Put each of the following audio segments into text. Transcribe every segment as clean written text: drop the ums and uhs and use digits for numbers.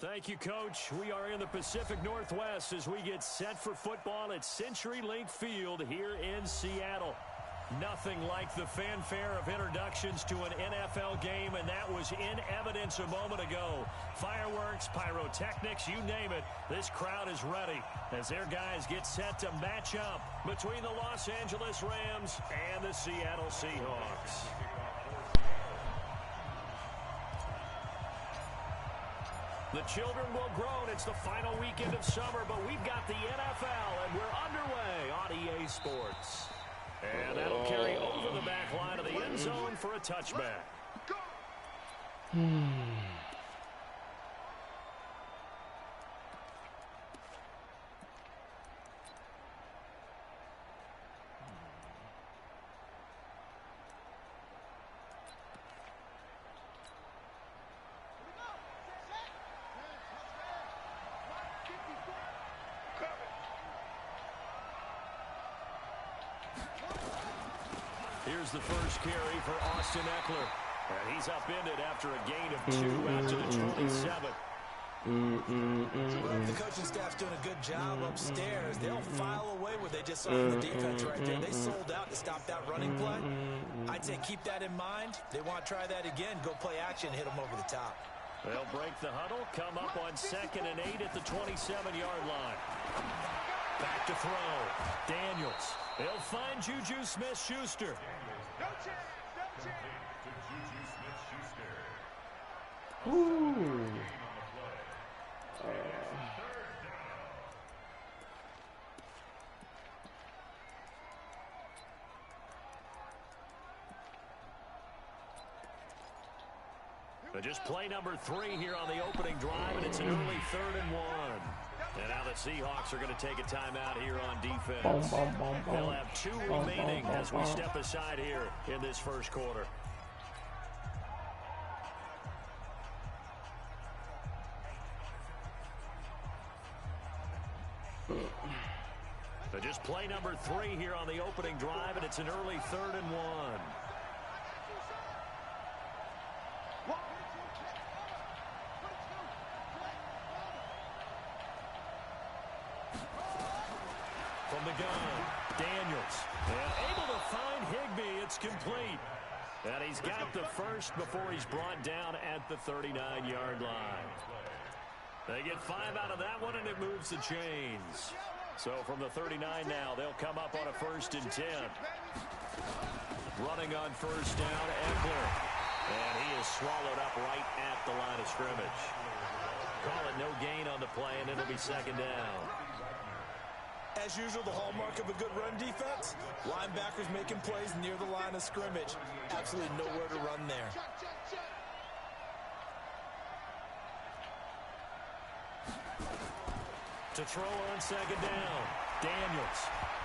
Thank you, Coach. We are in the Pacific Northwest as we get set for football at CenturyLink Field here in Seattle. Nothing like the fanfare of introductions to an NFL game, and that was in evidence a moment ago. Fireworks, pyrotechnics, you name it. This crowd is ready as their guys get set to match up between the Los Angeles Rams and the Seattle Seahawks. The children will groan. It's the final weekend of summer, but we've got the NFL, and we're underway on EA Sports. And that'll carry over the back line of the end zone for a touchback. Here's the first carry for Austin Eckler. And he's upended after a gain of 2 out to the 27. The coaching staff's doing a good job upstairs. They'll file away what they just saw from the defense right there. They sold out to stop that running play. I'd say keep that in mind. They want to try that again. Go play action, hit them over the top. They'll break the huddle, come up on 2nd and 8 at the 27-yard line. Back to throw. Daniels. They'll find Juju Smith-Schuster. No chance. No chance. Juju Smith-Schuster. Ooh. Just play number 3 here on the opening drive, and it's an early 3rd and 1. And now the Seahawks are going to take a timeout here on defense. They'll have 2 remaining as we step aside here in this first quarter. So just play number 3 here on the opening drive, and it's an early 3rd and 1. From the gun, Daniels. And able to find Higbee. It's complete. And he's got the first before he's brought down at the 39-yard line. They get 5 out of that one, and it moves the chains. So from the 39 now, they'll come up on a 1st and 10. Running on 1st down, Eckler. And he is swallowed up right at the line of scrimmage. Call it no gain on the play, and it'll be 2nd down. As usual, the hallmark of a good run defense, linebackers making plays near the line of scrimmage. Absolutely nowhere to run there. To throw on 2nd down, Daniels.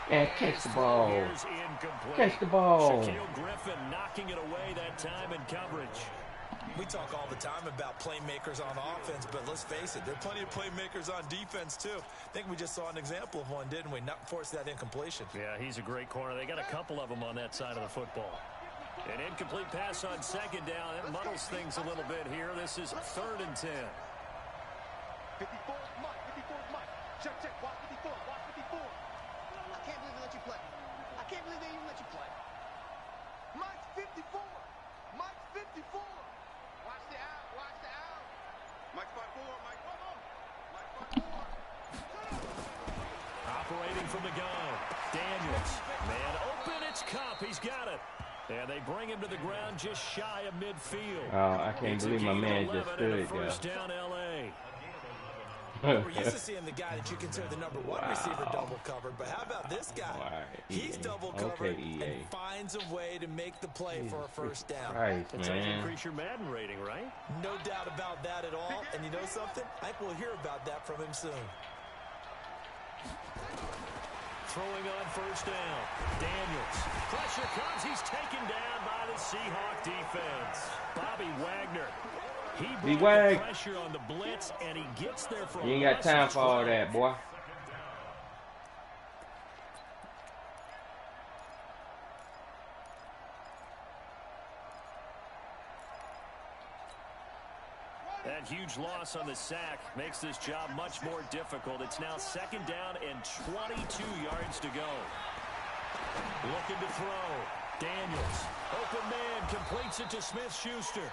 And catch the ball. Here's incomplete. Catch the ball. Shaquille Griffin knocking it away that time in coverage. We talk all the time about playmakers on offense, but let's face it, there are plenty of playmakers on defense, too. I think we just saw an example of one, didn't we? Not force that incompletion. Yeah, he's a great corner. They got a couple of them on that side of the football. An incomplete pass on 2nd down. That muddles things a little bit here. This is 3rd and 10. 54, Mike. 54, Mike. Check, watch 54, watch 54. I can't believe they let you play. I can't believe they even let you play. Mike's 54. Mike's 54. Watch the out, watch the out. Mike's 5-4, Mike, come on. Mike's 5-4. Operating from the gun. Daniels. Man open, it's Cup. He's got it. And they bring him to the ground just shy of midfield. Oh, I can't believe my man just stood, First down, L.A. We're used to seeing the guy that you consider the number 1 receiver double covered, but how about this guy? He's double covered and finds a way to make the play for a 1st down. It's going to increase your Madden rating, right? No doubt about that at all. And you know something? I think we'll hear about that from him soon. Throwing on 1st down. Daniels. Pressure comes. He's taken down by the Seahawk defense. Bobby Wagner. He brought pressure on the blitz, and he gets there for You ain't got time for all that, boy. That huge loss on the sack makes this job much more difficult. It's now 2nd down and 22 yards to go. Looking to throw. Daniels. Open man. Completes it to Smith-Schuster.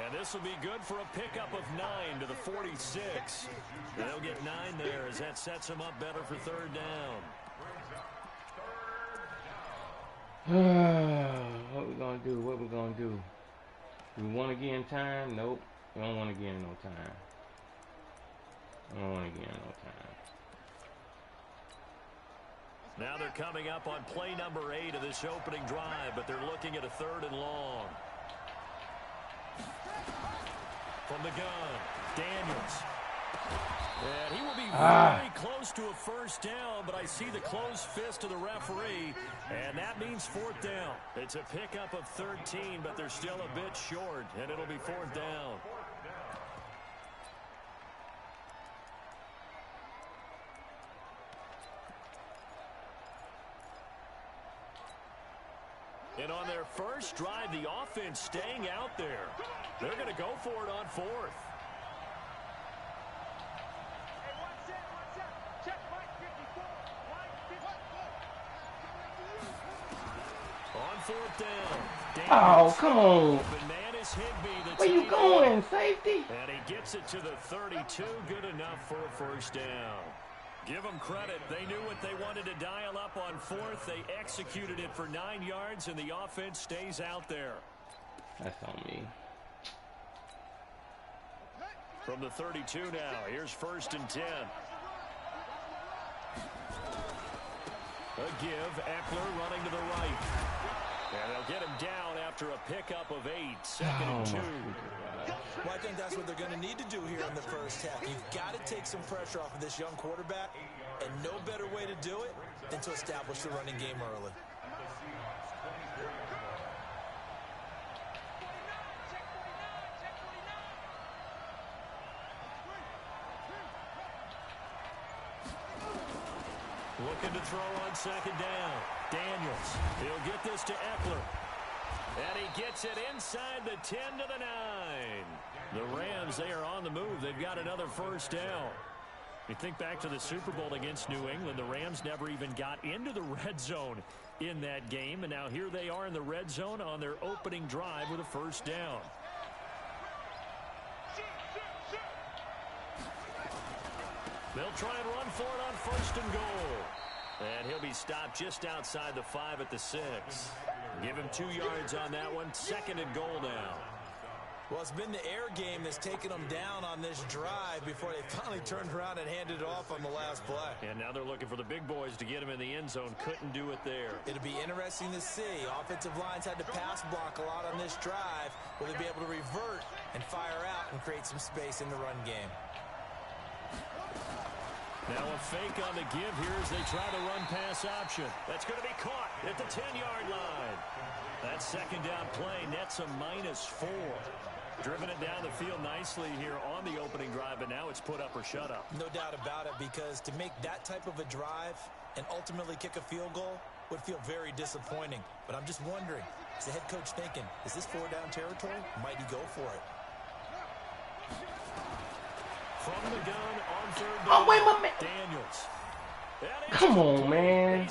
And this will be good for a pickup of 9 to the 46. They'll get 9 there as that sets them up better for 3rd down. What we gonna do? What we gonna do? Do we want to get in time? Nope. We don't want to get in no time. I don't want to get in no time. Now they're coming up on play number 8 of this opening drive, but they're looking at a 3rd and long. From the gun, Daniels. And he will be very close to a 1st down, but I see the closed fist of the referee, and that means 4th down. It's a pickup of 13, but they're still a bit short, and it'll be 4th down. And on their first drive, the offense staying out there. They're going to go for it on 4th. On 4th down. Oh, come on. Man is Higbee, Where you going, safety? And he gets it to the 32. Good enough for a 1st down. Give them credit. They knew what they wanted to dial up on 4th. They executed it for 9 yards, and the offense stays out there. That's on me. From the 32 now, here's 1st and 10. A give, Eckler running to the right. And they'll get him down after a pickup of 8, 2nd and 2. Well, I think that's what they're going to need to do here in the first half. You've got to take some pressure off of this young quarterback, and no better way to do it than to establish the running game early. Looking to throw on 2nd down. Daniels. He'll get this to Eckler. And he gets it inside the 10 to the 9. The Rams, they are on the move. They've got another 1st down. You think back to the Super Bowl against New England, the Rams never even got into the red zone in that game. And now here they are in the red zone on their opening drive with a 1st down. They'll try and run for it on 1st and goal. And he'll be stopped just outside the 5 at the 6. Give him 2 yards on that one. 2nd and goal now. Well, it's been the air game that's taken them down on this drive before they finally turned around and handed it off on the last play. And now they're looking for the big boys to get him in the end zone. Couldn't do it there. It'll be interesting to see. Offensive lines had to pass block a lot on this drive. Will they be able to revert and fire out and create some space in the run game? Now a fake on the give here as they try the run-pass option. That's going to be caught at the 10-yard line. That 2nd down play nets a -4. Driven it down the field nicely here on the opening drive, but now it's put up or shut up. No doubt about it, because to make that type of a drive and ultimately kick a field goal would feel very disappointing. But I'm just wondering, is the head coach thinking, is this 4-down territory? Might he go for it? From the gun on 3rd down. Oh, wait, my man. Daniels. Come on, man.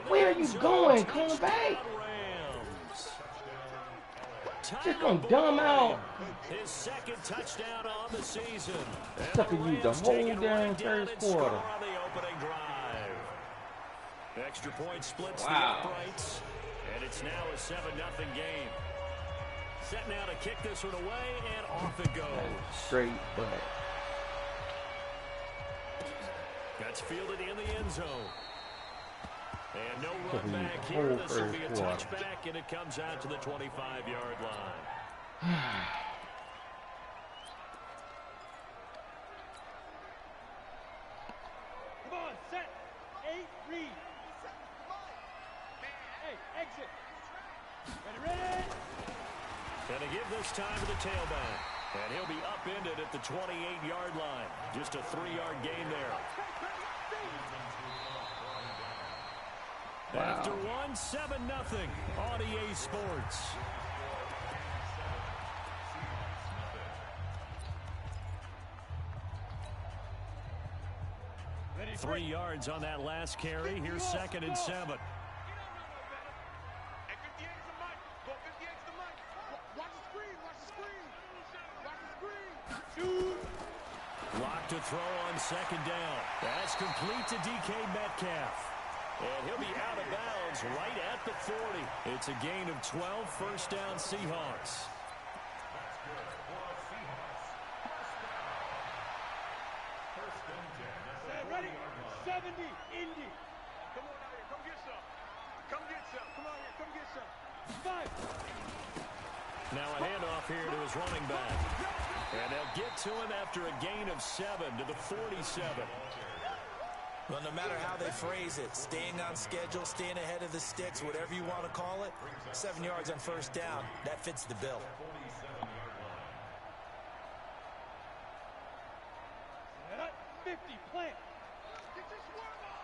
Where are you going? Come back. Just gonna dumb out. His 2nd touchdown on the season. Stuck at you the whole damn 1st quarter. On the opening drive. Extra point splits the Wow. uprights, and it's now a 7-0 game. Set now to kick this one away, and off it goes. Straight butt. That's fielded in the end zone. And no run back here. This will be a touchback, and it comes out to the 25-yard line. Come on, set. 8, read. Hey, exit. Ready. And to give this time to the tailback. And he'll be upended at the 28-yard line. Just a 3-yard gain there. Wow. After 7-0 on EA Sports. 3 yards on that last carry. Here's 2nd and 7. Lock to throw on 2nd down. That's complete to DK Metcalf. And he'll be out of bounds right at the 40. It's a gain of 12, first down Seahawks. Ready? 70, Indy. Come on out here. Come get some. Come get some. Come on here. Come get some. 5. Now a handoff here to his running back. And they'll get to him after a gain of 7 to the 47. Well, no matter how they phrase it, staying on schedule, staying ahead of the sticks, whatever you want to call it, 7 yards on first down, that fits the bill. 50, plant. Get your swerve on.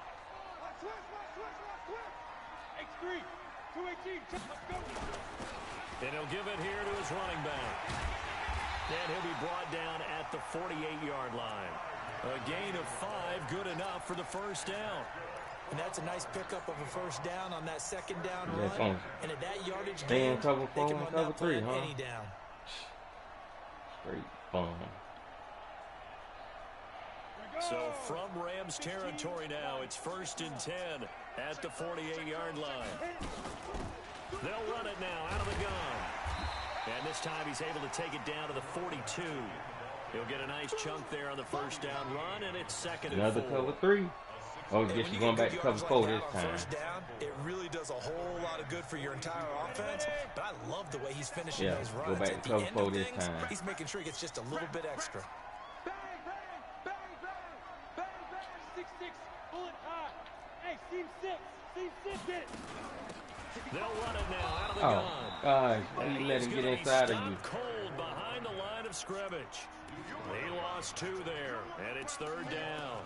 Watch switch. X3, 218, let's go. And he'll give it here to his running back. And he'll be brought down at the 48-yard line. A gain of 5, good enough for the first down. And that's a nice pickup of a first down on that 2nd down run. And at that yardage Stay in gain, cover they 4 can and run cover that 3, play huh? any down. Straight fun. So from Rams territory now, it's 1st and 10 at the 48-yard line. They'll run it now out of the gun. And this time he's able to take it down to the 42. He'll get a nice chunk there on the first down run, and it's 2nd and 4. Another cover 3. Oh, I guess you're going back to cover 4 this time. First down, it really does a whole lot of good for your entire offense. But I love the way he's finishing those runs. Go back At to the cover end 4 of this things, time. he's making sure he gets just a little bit extra. Bang, bang, bang, bang, bang, bang. 6-6, bullet high. Hey, seam 6, get it. They'll run it now out of the Oh, gun. gosh. Why you let him get inside of you? Cold behind the line of scrimmage. He lost 2 there, and it's 3rd down.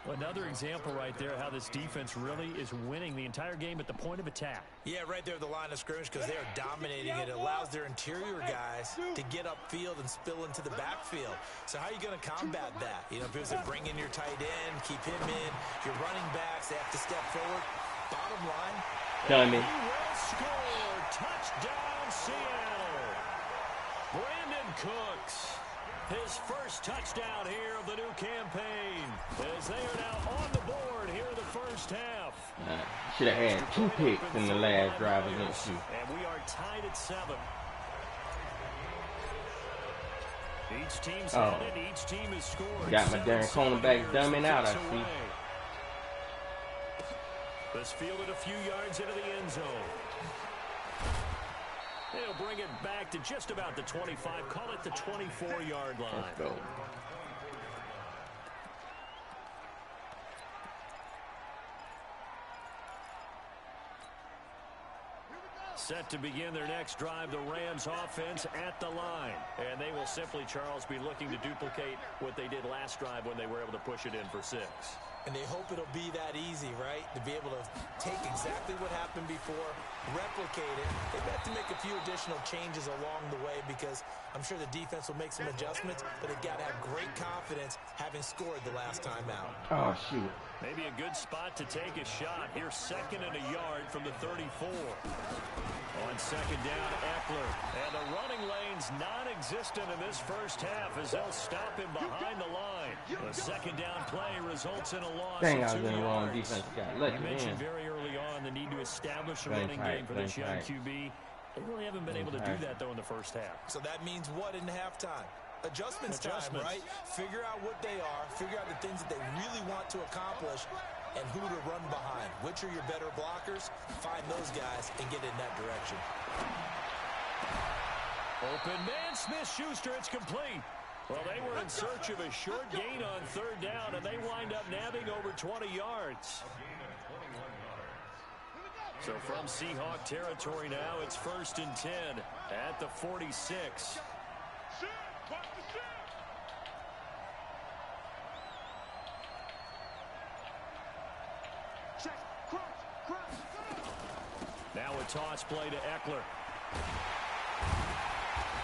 Another example right there how this defense really is winning the entire game at the point of attack. Yeah, right there at the line of scrimmage because they are dominating it. It allows their interior guys to get upfield and spill into the backfield. So how are you going to combat that? You know, if it was bring in your tight end, keep him in, your running backs, they have to step forward. Bottom line, Dummy. He will score. Touchdown, Seattle. Brandon Cooks. His first touchdown here of the new campaign. As they are now on the board here in the first half. Should have had 2 picks in the last drive against you. And we are tied at 7. Each team's headed, each team has scored. Got my darn cornerback dumbing out, I see. This fielded a few yards into the end zone. They'll bring it back to just about the 25. Call it the 24-yard line. Let's go. Set to begin their next drive, the Rams offense at the line. And they will simply, Charles, be looking to duplicate what they did last drive when they were able to push it in for 6. and they hope it'll be that easy, right? To be able to take exactly what happened before, replicate it. They've got to make a few additional changes along the way because I'm sure the defense will make some adjustments, but they've got to have great confidence having scored the last time out. Oh, shoot. Maybe a good spot to take a shot. Here's 2nd and a yard from the 34. On 2nd down, Eckler. And the running lane's non-existent in this first half as they'll stop him behind the line. The 2nd down play results in a loss Dang, of I was 2 in the wrong yards. defense. Got You lucky mentioned then. very early on the need to establish a Playing running tight, game for this young playing QB. They really haven't been able to do that, though, in the first half. So that means what in halftime? Adjustments time, right? Figure out what they are, figure out the things that they really want to accomplish, and who to run behind. Which are your better blockers? Find those guys and get in that direction. Open man, Smith-Schuster, it's complete. Well, they were in search of a short gain on 3rd down, and they wind up nabbing over 20 yards. So from Seahawk territory now, it's 1st and 10 at the 46. Now a toss play to Eckler.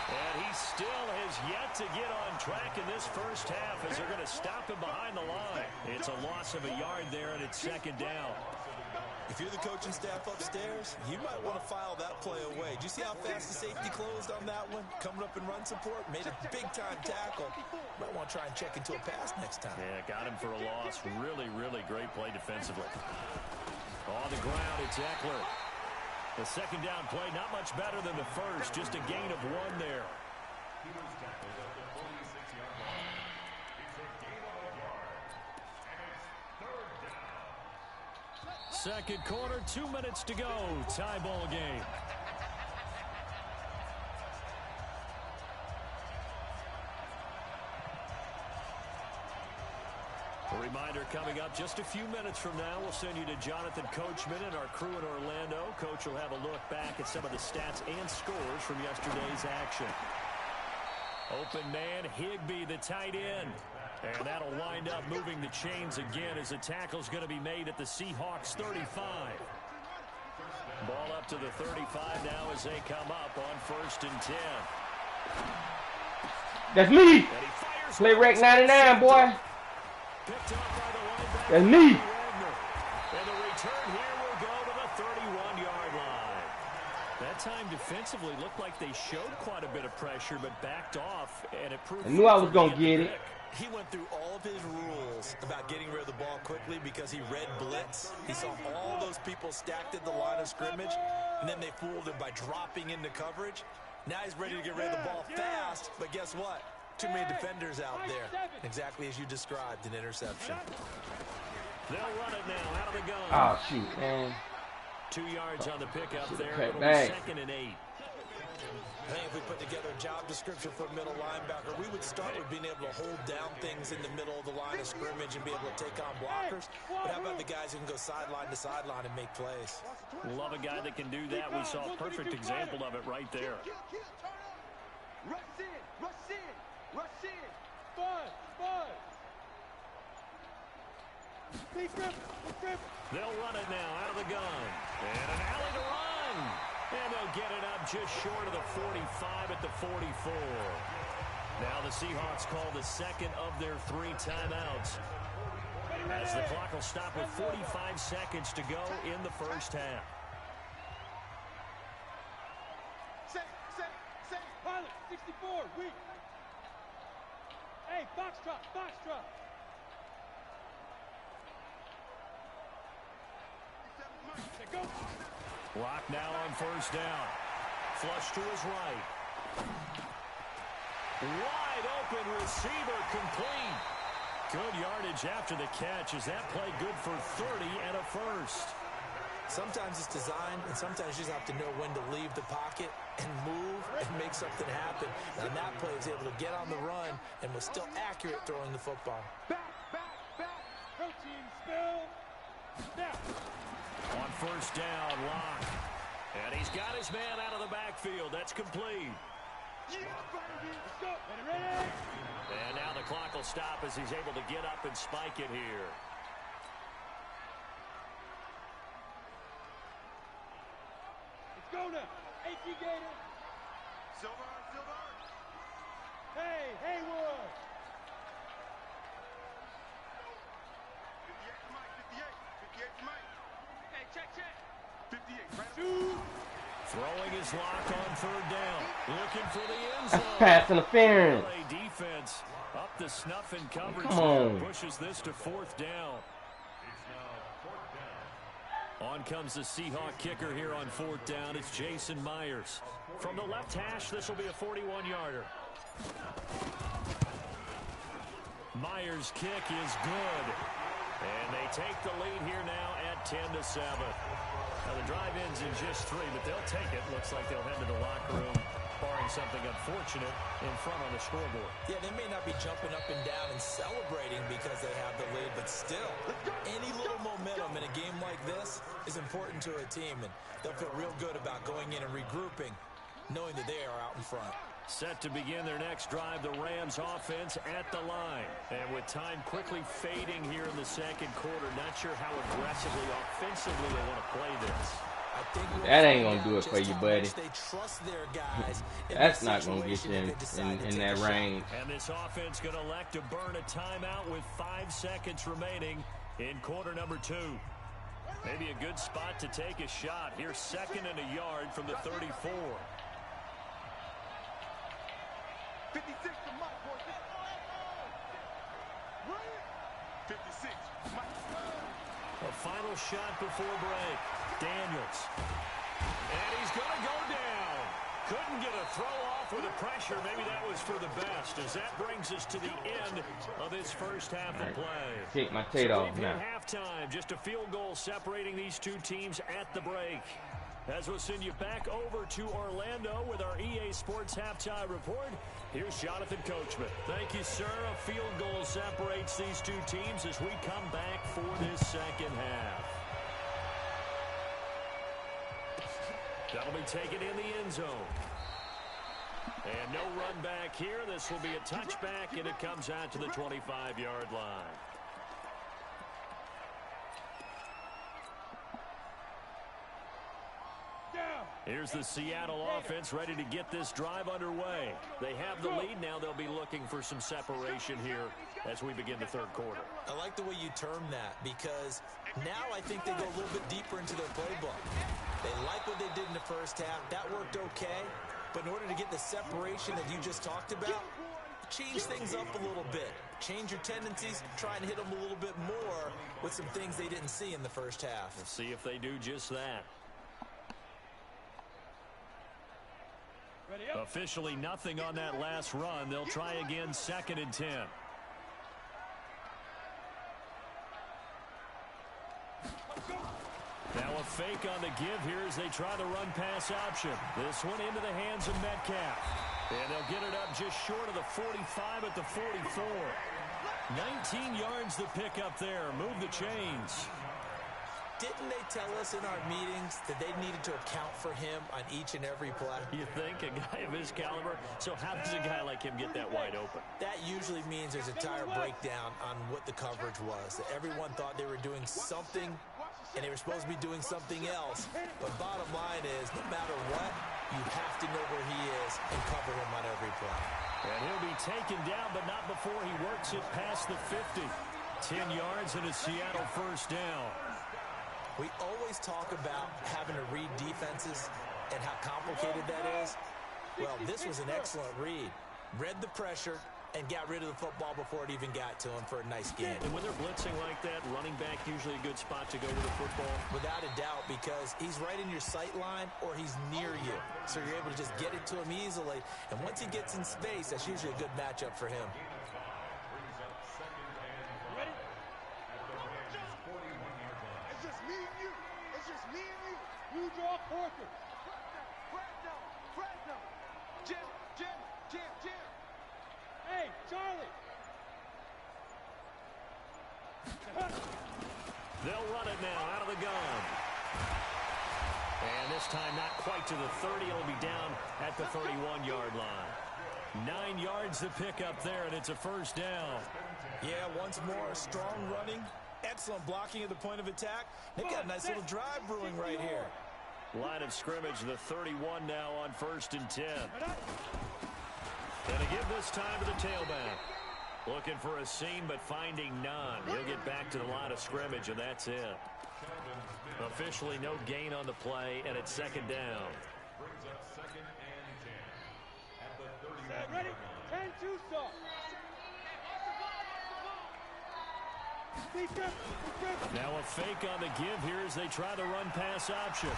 And he still has yet to get on track in this first half as they're going to stop him behind the line. It's a loss of a yard there, and it's second down. If you're the coaching staff upstairs, you might want to file that play away. Do you see how fast the safety closed on that one? Coming up in run support, made a big-time tackle. Might want to try and check into a pass next time. Yeah, got him for a loss. Really, really great play defensively. On the ground, it's Eckler. The second down play, not much better than the first. Just a gain of 1 there. Second quarter, 2 minutes to go. Tie ball game. A reminder coming up just a few minutes from now. We'll send you to Jonathan Coachman and our crew in Orlando. Coach will have a look back at some of the stats and scores from yesterday's action. Open man, Higbee, the tight end. And that'll wind up moving the chains again as the tackle's going to be made at the Seahawks 35. Ball up to the 35 now as they come up on 1st and 10. That's me. Play rec 99, boy. Picked up by the linebacker. That's me. And the return here will go to the 31-yard line. That time defensively looked like they showed quite a bit of pressure but backed off, and it proved. I knew I was going to get it. He went through all of his rules about getting rid of the ball quickly because he read blitz. He saw all those people stacked at the line of scrimmage, and then they fooled him by dropping into coverage. Now he's ready to get rid of the ball fast, but guess what? Too many defenders out there. Exactly as you described, an interception. They'll run it now out of the gun. Oh, shoot, man. 2 yards on the pickup there. Okay, It'll be 2nd and 8. I think if we put together a job description for a middle linebacker, we would start with being able to hold down things in the middle of the line of scrimmage and be able to take on blockers. But how about the guys who can go sideline to sideline and make plays? Love a guy that can do that. We saw a perfect example of it right there. Rush in, rush in, rush in. Bud. They'll run it now out of the gun. And an alley to run. And they'll get it up just short of the 45 at the 44. Now the Seahawks call the second of their 3 timeouts, as the clock will stop with 45 seconds to go in the first half. Pilot, 64, weak. Hey, Foxtrot. Go. Block now on 1st down. Flush to his right. Wide open receiver complete. Good yardage after the catch. Is that play good for 30 and a first? Sometimes it's designed, and sometimes you just have to know when to leave the pocket and move and make something happen. And that play was able to get on the run and was still accurate throwing the football. Back. Protein spill. Now. On 1st down, Locke. And he's got his man out of the backfield. That's complete. Let's go. Ready. And now the clock will stop as he's able to get up and spike it here. Let's go now. AT Gator. Silver. Hey, Haywood. 58 to Mike. Hey, check. 58. Shoot. Throwing his lock on 3rd down. Looking for the end zone. Pass interference. LA defense up the snuff in coverage. Come on. Pushes this to 4th down. On comes the Seahawk kicker here on 4th down. It's Jason Myers. From the left hash, this will be a 41-yarder. Myers' kick is good. And they take the lead here now at 10-7. Now the drive ends in just 3, but they'll take it. Looks like they'll head to the locker room, barring something unfortunate, in front on the scoreboard. Yeah, they may not be jumping up and down and celebrating because they have the lead, but still, any little momentum in a game like this is important to a team, and they'll feel real good about going in and regrouping, knowing that they are out in front. Set to begin their next drive, the Rams offense at the line. And with time quickly fading here in the second quarter, not sure how aggressively, offensively they want to play this. I That ain't gonna do it for you, buddy. They trust their guys. That's not gonna get you in that range. And this offense gonna elect to burn a timeout with 5 seconds remaining in quarter number 2. Maybe a good spot to take a shot. Here's 2nd and a yard from the 34. 56 to Mike, boys. 56, Mike. A final shot before break. Daniels. And he's going to go down. Couldn't get a throw off with the pressure. Maybe that was for the best, as that brings us to the end of this first half of play. Take my tail off now. Halftime, just a field goal separating these two teams at the break. As we'll send you back over to Orlando with our EA Sports Halftime Report, here's Jonathan Coachman. Thank you, sir. A field goal separates these two teams as we come back for this second half. That'll be taken in the end zone. And no run back here. This will be a touchback, and it comes out to the 25-yard line. Here's the Seattle offense ready to get this drive underway. They have the lead. Now they'll be looking for some separation here as we begin the third quarter. I like the way you term that, because now I think they go a little bit deeper into their playbook. They like what they did in the first half. That worked okay. But in order to get the separation that you just talked about, change things up a little bit. Change your tendencies. Try and hit them a little bit more with some things they didn't see in the first half. We'll see if they do just that. Officially nothing on that last run. They'll try again, 2nd and 10. Now a fake on the give here as they try the run pass option. This one into the hands of Metcalf. And they'll get it up just short of the 45 at the 44. 19 yards the pick up there. Move the chains. Didn't they tell us in our meetings that they needed to account for him on each and every play? You think? A guy of his caliber? So how does a guy like him get that wide open? That usually means there's a tire breakdown on what the coverage was. That everyone thought they were doing something, and they were supposed to be doing something else. But bottom line is, no matter what, you have to know where he is and cover him on every play. And he'll be taken down, but not before he works it past the 50. 10 yards and a Seattle first down. We always talk about having to read defenses and how complicated that is. Well, this was an excellent read. Read the pressure and got rid of the football before it even got to him for a nice gain. And when they're blitzing like that, running back usually a good spot to go with the football? Without a doubt, because he's right in your sight line or he's near you. So you're able to just get it to him easily. And once he gets in space, that's usually a good matchup for him. You draw Porter. Jim. Hey, Charlie. They'll run it now out of the gun. And this time not quite to the 30. It'll be down at the 31-yard line. 9 yards to pick up there, and it's a first down. Yeah, once more, strong running. Excellent blocking at the point of attack. They've got a nice little drive brewing right here. Line of scrimmage, the 31 now on 1st and 10. And to give this time to the tailback. Looking for a seam, but finding none. He'll get back to the line of scrimmage, and that's it. Officially no gain on the play, and it's 2nd down. Ready? 10-2 stop. Now a fake on the give here as they try the run pass option.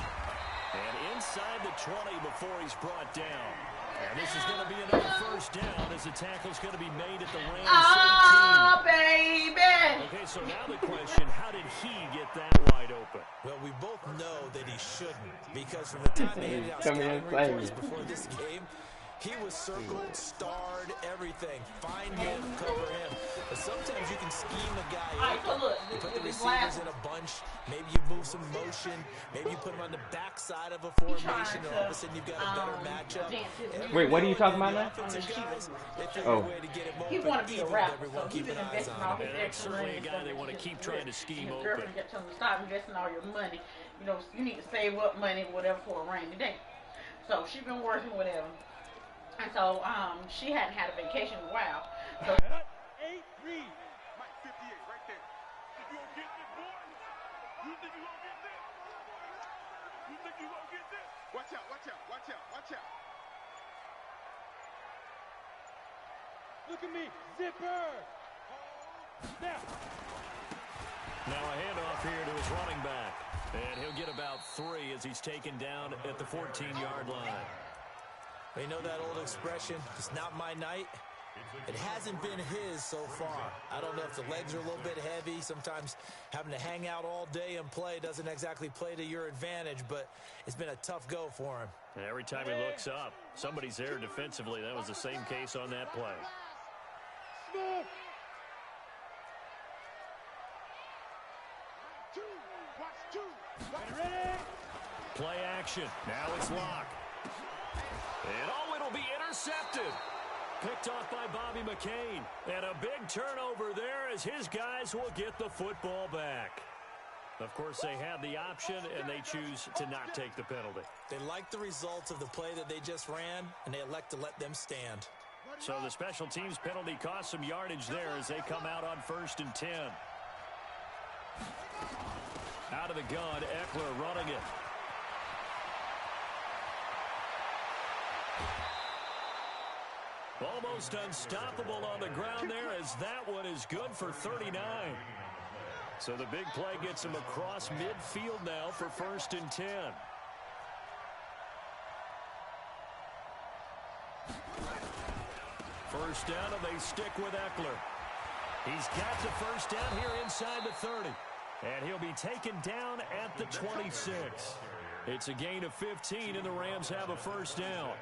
And inside the 20 before he's brought down. And this is going to be another first down as the tackle's going to be made at the Rams 18. Oh, baby! Okay, so now the question, how did he get that wide open? Well, we both know that he shouldn't, because from the time they handed out scouting reports before this game, he was circled, starred, everything. Find him, cover him. But sometimes you can scheme a guy up. You put the receivers in a bunch. Maybe you move some motion. Maybe you put him on the backside of a formation, and all of a sudden you've got a better matchup. Wait, what are you talking about now? Oh. He wanted to be a rapper, so he's been investing all his That's extra certainly money. a guy they want to keep trying to scheme His open. girlfriend kept telling him, stop investing all your money. You know, you need to save up money, whatever, for a rainy day. So she's been working, whatever. And so she hadn't had a vacation in a while. So 8-3. Mike 58, right there. You gonna get this, boy? You think you gonna get this? You think you gonna get this? Watch out, watch out, watch out, watch out. Look at me. Zipper. Now. Now a handoff here to his running back. And he'll get about 3 as he's taken down at the 14-yard line. You know that old expression, it's not my night? It hasn't been his so far. I don't know if the legs are a little bit heavy. Sometimes having to hang out all day and play doesn't exactly play to your advantage, but it's been a tough go for him. And every time he looks up, somebody's there defensively. That was the same case on that play. Smith. Ready? Play action. Now it's Locke. And it'll be intercepted. Picked off by Bobby McCain. And a big turnover there as his guys will get the football back. Of course, they had the option, and they choose to not take the penalty. They like the results of the play that they just ran, and they elect to let them stand. So the special teams penalty cost some yardage there as they come out on 1st and 10. Out of the gun, Eckler running it. Almost unstoppable on the ground there as that one is good for 39. So the big play gets him across midfield now for 1st and 10. First down, and they stick with Eckler. He's got the first down here inside the 30. And he'll be taken down at the 26. It's a gain of 15, and the Rams have a first down.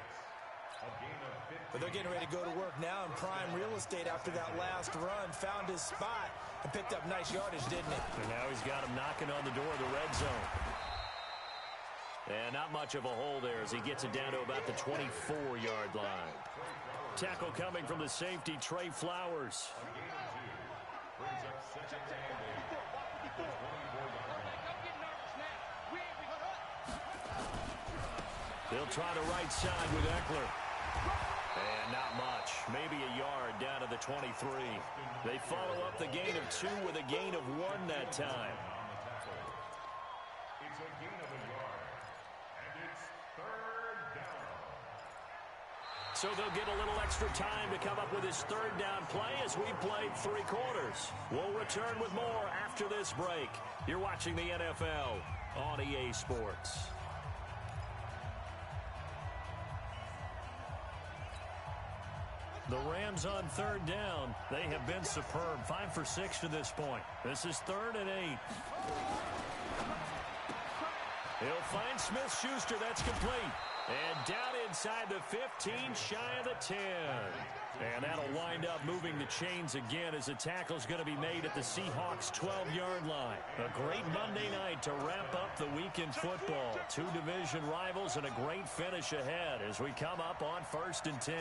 But they're getting ready to go to work now in prime real estate after that last run. Found his spot and picked up nice yardage, didn't he? And now he's got him knocking on the door of the red zone. And not much of a hole there as he gets it down to about the 24-yard line. Tackle coming from the safety, Trey Flowers. They'll try the right side with Eckler. And not much. Maybe a yard down to the 23. They follow up the gain of 2 with a gain of 1 that time. It's a gain of a yard. And it's 3rd down. So they'll get a little extra time to come up with his 3rd down play as we played 3 quarters. We'll return with more after this break. You're watching the NFL on EA Sports. The Rams on 3rd down. They have been superb. 5 for 6 to this point. This is 3rd and 8. He'll find Smith-Schuster. That's complete. And down inside the 15, shy of the 10. And that'll wind up moving the chains again as the tackle's going to be made at the Seahawks' 12-yard line. A great Monday night to wrap up the week in football. 2 division rivals and a great finish ahead as we come up on 1st and 10.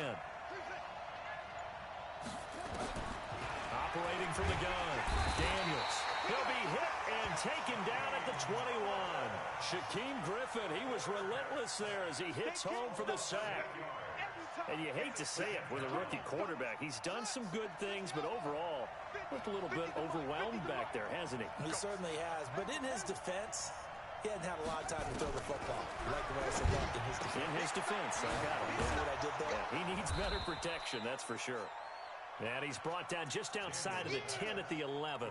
Operating from the gun, Daniels. He'll be hit and taken down at the 21. Shaquem Griffin, he was relentless there as he hits home for the sack. And you hate to say it with a rookie quarterback. He's done some good things, but overall, looked a little bit overwhelmed back there, hasn't he? He certainly has. But in his defense, he hasn't had a lot of time to throw the football. Like the way I said that, in his defense. In his defense, I got it. See what I did there? Yeah, he needs better protection, that's for sure. And he's brought down just outside of the 10 at the 11.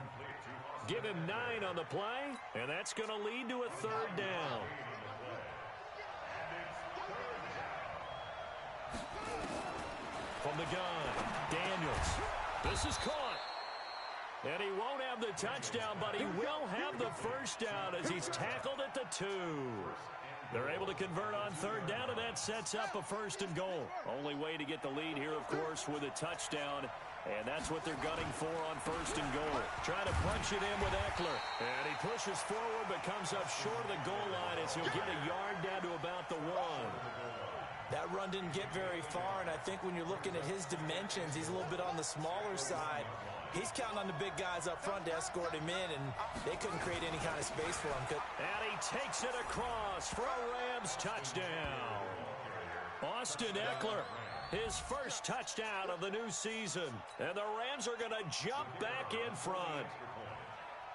Give him 9 on the play, and that's going to lead to a 3rd down. From the gun, Daniels. This is caught. And he won't have the touchdown, but he will have the first down as he's tackled at the 2. They're able to convert on 3rd down, and that sets up a 1st and goal. Only way to get the lead here, of course, with a touchdown. And that's what they're gunning for on 1st and goal. Trying to punch it in with Eckler. And he pushes forward but comes up short of the goal line as he'll get a yard down to about the 1. That run didn't get very far, and I think when you're looking at his dimensions, he's a little bit on the smaller side. He's counting on the big guys up front to escort him in, and they couldn't create any kind of space for him. And he takes it across for a Rams touchdown. Austin Eckler, his first touchdown of the new season. And the Rams are going to jump back in front.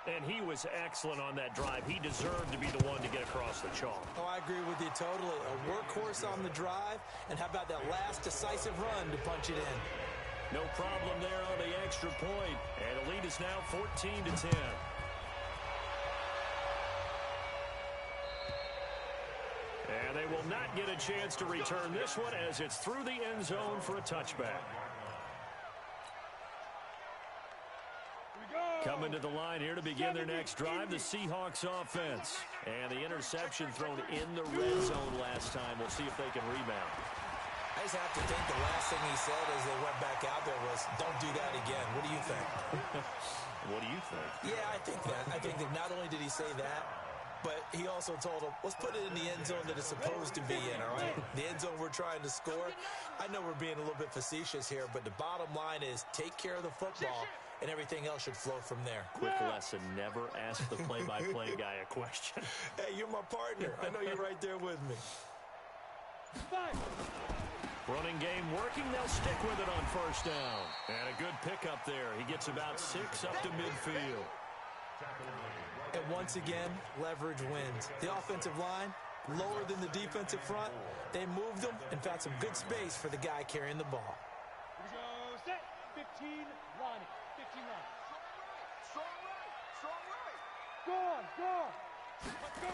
And he was excellent on that drive. He deserved to be the one to get across the chalk. Oh, I agree with you totally. A workhorse on the drive, and how about that last decisive run to punch it in? No problem there on the extra point. And the lead is now 14-10. And they will not get a chance to return this one as it's through the end zone for a touchback. Coming to the line here to begin their next drive, the Seahawks offense. And the interception thrown in the red zone last time. We'll see if they can rebound. I just have to think the last thing he said as they went back out there was, don't do that again. What do you think? What do you think? Yeah, I think that. I think that not only did he say that, but he also told him, let's put it in the end zone that it's supposed to be in, all right? The end zone we're trying to score. I know we're being a little bit facetious here, but the bottom line is take care of the football, and everything else should flow from there. Quick lesson, never ask the play-by-play guy a question. Hey, you're my partner. I know you're right there with me. Running game working, they'll stick with it on first down. And a good pickup there. He gets about 6 up to midfield. And once again, leverage wins. The offensive line, lower than the defensive front. They moved them and found some good space for the guy carrying the ball. Here we go, set, 15, line, 15 line. Strong right. Go on, go on. Let's go.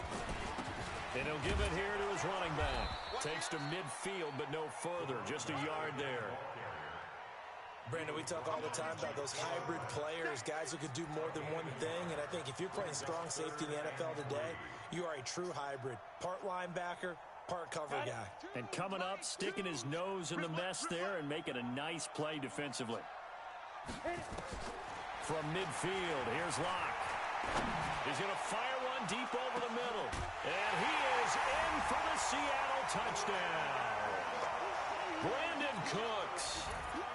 And he'll give it here to his running back. Takes to midfield, but no further. Just a yard there. Brandon, we talk all the time about those hybrid players, guys who could do more than one thing. And I think if you're playing strong safety in the NFL today, you are a true hybrid. Part linebacker, part cover guy. And coming up, sticking his nose in the mess there and making a nice play defensively. From midfield, here's Locke. He's going to fire one deep over the middle. And he is in for the Seattle touchdown. Brandon Cooks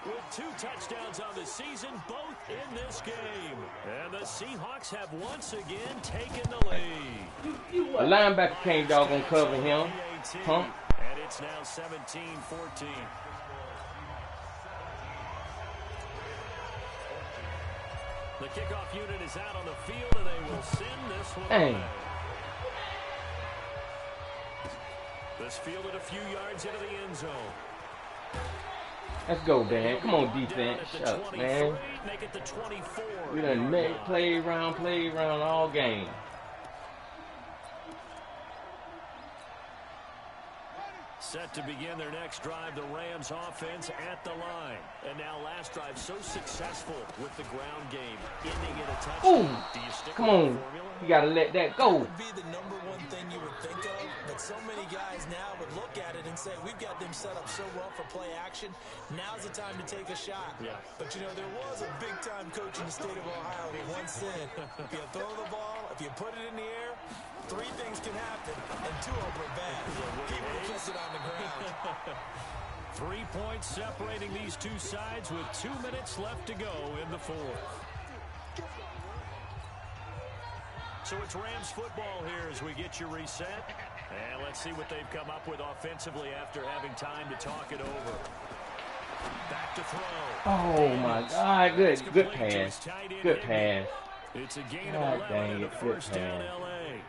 with 2 touchdowns on the season, both in this game. And the Seahawks have once again taken the lead. A linebacker can't doggone cover him. Huh? And it's now 17-14. The kickoff unit is out on the field, and they will send this one away. This fielded a few yards into the end zone. Let's go, Dan. Come on, defense. Shut up, man. Make it the 24. We done play around all game. Set to begin their next drive, the Rams offense at the line. And now last drive so successful with the ground game, ending in a touchdown. Do you stick Come with on. the formula? You got to let that go. That would be the number one thing you would think of, but so many guys now would look at it and say, we've got them set up so well for play action. Now's the time to take a shot. Yeah. But, you know, there was a big-time coach in the state of Ohio who once said, if you throw the ball, if you put it in the air, 3 things can happen, and 2 of them are bad. He would have kept it on the ground. 3 points separating these two sides with 2 minutes left to go in the fourth. So it's Rams football here as we get you reset. And let's see what they've come up with offensively after having time to talk it over. Back to throw. Oh, my God. Good pass. Good pass. It's a gain God of 11 dang and a it, first good down pass. LA.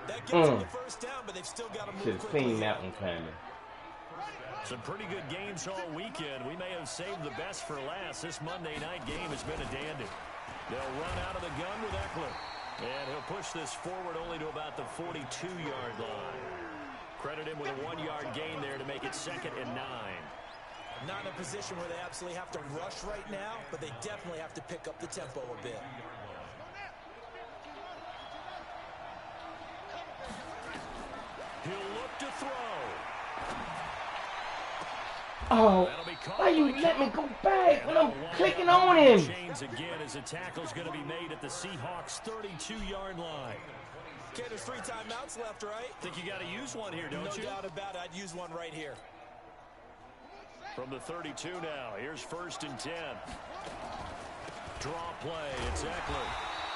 That gets them the first down, but they've still got to move Should have quickly. seen that one coming. Some pretty good games all weekend. We may have saved the best for last. This Monday night game has been a dandy. They'll run out of the gun with Eckler. And he'll push this forward only to about the 42-yard line. Credit him with a 1-yard gain there to make it 2nd and 9. Not in a position where they absolutely have to rush right now, but they definitely have to pick up the tempo a bit. He'll look to throw. Oh, why you let me go back when I'm clicking on him? Chains again as a tackle's going to be made at the Seahawks 32-yard line. Okay, there's 3 timeouts left, right? Think you got to use one here, don't you? No doubt about it. I'd use one right here. From the 32 now, here's 1st and 10. Draw play. It's Eckler.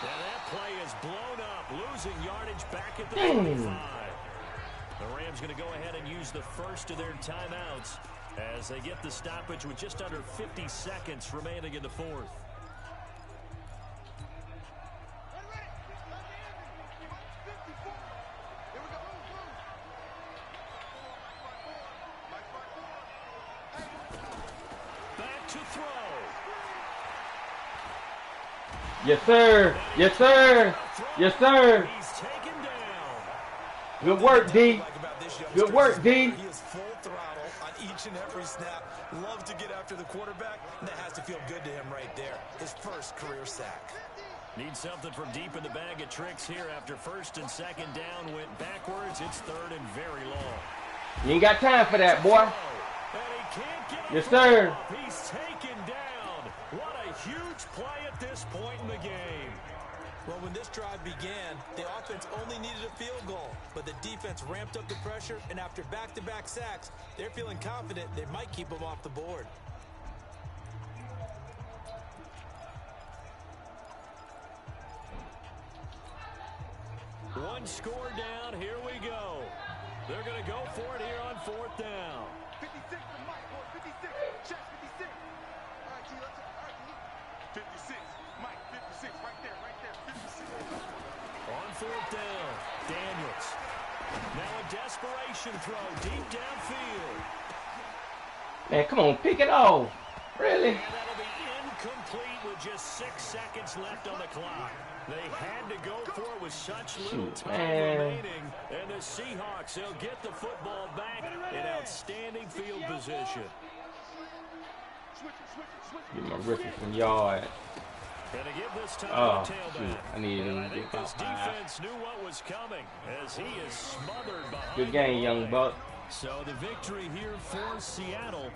And that play is blown up, losing yardage back at the 45. The Rams going to go ahead and use the first of their timeouts as they get the stoppage with just under 50 seconds remaining in the fourth. Back to throw. Yes, sir. Yes, sir. Yes, sir. He's taken down. Good work, D. Good work, D. He is full throttle on each and every snap. Loves to get after the quarterback, and that has to feel good to him right there. His first career sack. Need something from deep in the bag of tricks here after first and second down went backwards. It's third and very long. You ain't got time for that, boy. And he can't get Yes, sir. off. He's taken down. What a huge play at this point in the game. Well, when this drive began, the offense only needed a field goal, but the defense ramped up the pressure, and after back-to-back sacks, they're feeling confident they might keep them off the board. One score down. Here we go. They're going to go for it here on fourth down. 56 to Mike, boy, 56. Check 56. All right, G, let's all right, G. 56. Mike, 56. Right there, 56. On fourth down, Daniels. Now a desperation throw deep downfield. Man, come on, pick it off. Really? And that'll be incomplete with just 6 seconds left on the clock. They had to go for it with such little time remaining. And the Seahawks, they'll get the football back in outstanding field position. Get my Richardson yard. And to give this time Oh, to the shoot. tailback. I need him And I to think get this about 5. defense knew what was coming as he is smothered behind Good game, the young line. buck. So the victory here for Seattle.